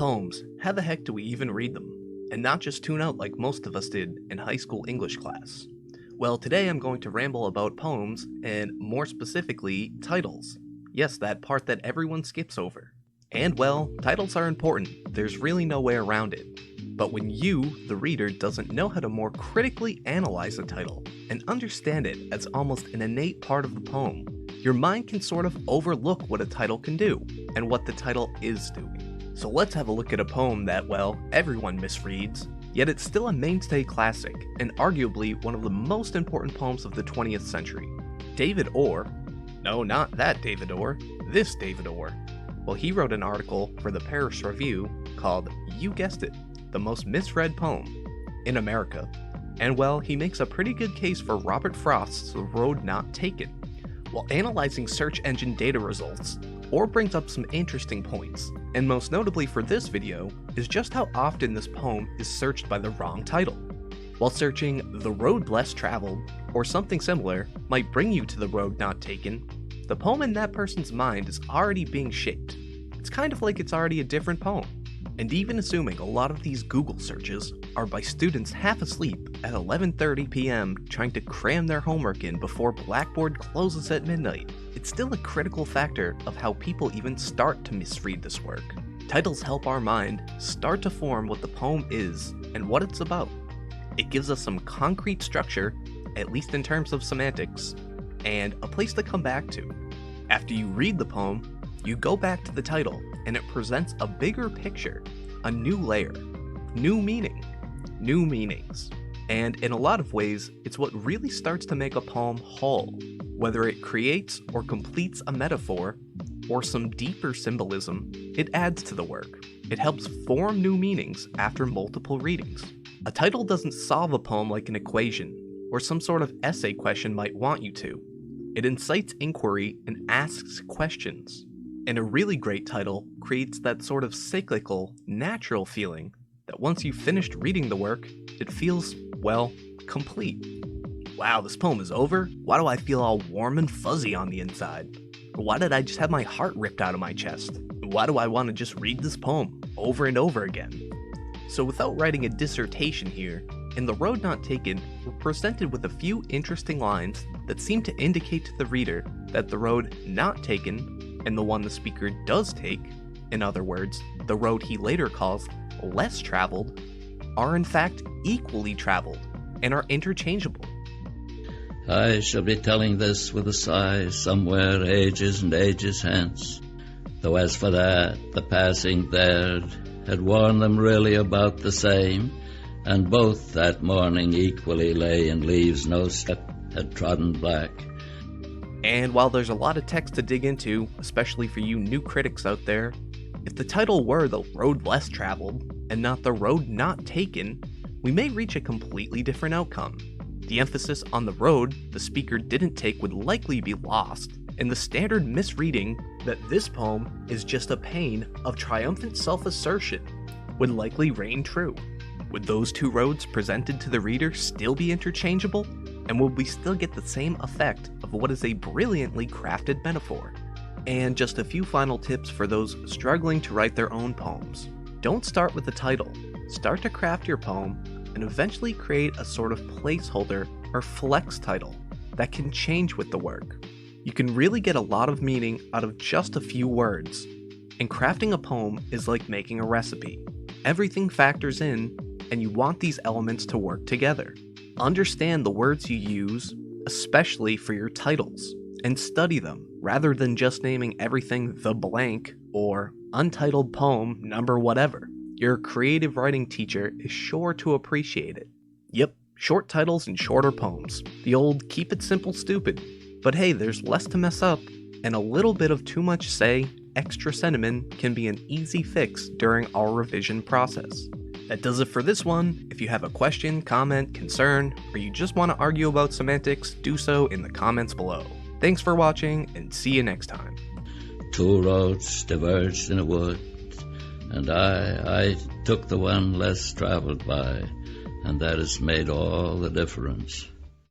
Poems, how the heck do we even read them? And not just tune out like most of us did in high school English class. Well, today I'm going to ramble about poems, and more specifically, titles. Yes, that part that everyone skips over. And well, titles are important, there's really no way around it. But when you, the reader, doesn't know how to more critically analyze a title and understand it as almost an innate part of the poem, your mind can sort of overlook what a title can do, and what the title is doing. So let's have a look at a poem that, well, everyone misreads, yet it's still a mainstay classic, and arguably one of the most important poems of the 20th century. David Orr, no, not that David Orr, this David Orr, well, he wrote an article for the Paris Review called, you guessed it, the most misread poem in America. And well, he makes a pretty good case for Robert Frost's The Road Not Taken, while analyzing search engine data results. Orr brings up some interesting points, and most notably for this video, is just how often this poem is searched by the wrong title. While searching The Road Less Traveled, or something similar, might bring you to The Road Not Taken, the poem in that person's mind is already being shaped. It's kind of like it's already a different poem. And even assuming a lot of these Google searches are by students half asleep at 11:30 p.m. trying to cram their homework in before Blackboard closes at midnight, it's still a critical factor of how people even start to misread this work. Titles help our mind start to form what the poem is and what it's about. It gives us some concrete structure, at least in terms of semantics, and a place to come back to. After you read the poem, you go back to the title, and it presents a bigger picture, a new layer, new meaning, new meanings. And in a lot of ways, it's what really starts to make a poem whole, whether it creates or completes a metaphor, or some deeper symbolism, it adds to the work. It helps form new meanings after multiple readings. A title doesn't solve a poem like an equation, or some sort of essay question might want you to. It incites inquiry and asks questions. And a really great title creates that sort of cyclical, natural feeling that once you've finished reading the work, it feels, well, complete. Wow, this poem is over? Why do I feel all warm and fuzzy on the inside? Or why did I just have my heart ripped out of my chest? Why do I want to just read this poem over and over again? So without writing a dissertation here, in The Road Not Taken, we're presented with a few interesting lines that seem to indicate to the reader that the road not taken and the one the speaker does take, in other words, the road he later calls less traveled, are in fact equally traveled and are interchangeable. I shall be telling this with a sigh somewhere ages and ages hence, though as for that, the passing there had worn them really about the same, and both that morning equally lay in leaves no step had trodden black. And while there's a lot of text to dig into, especially for you new critics out there, if the title were The Road Less Traveled, and not The Road Not Taken, we may reach a completely different outcome. The emphasis on the road the speaker didn't take would likely be lost, and the standard misreading that this poem is just a pain of triumphant self-assertion would likely reign true. Would those two roads presented to the reader still be interchangeable? And would we still get the same effect of what is a brilliantly crafted metaphor? And just a few final tips for those struggling to write their own poems. Don't start with the title. Start to craft your poem and eventually create a sort of placeholder or flex title that can change with the work. You can really get a lot of meaning out of just a few words. And crafting a poem is like making a recipe. Everything factors in, and you want these elements to work together. Understand the words you use, especially for your titles, and study them, rather than just naming everything the blank or untitled poem number whatever. Your creative writing teacher is sure to appreciate it. Yep, short titles and shorter poems. The old keep it simple stupid. But hey, there's less to mess up, and a little bit of too much say, extra sentiment can be an easy fix during our revision process. That does it for this one. If you have a question, comment, concern, or you just want to argue about semantics, do so in the comments below. Thanks for watching, and see you next time. Two roads diverged in a wood, and I took the one less traveled by, and that has made all the difference.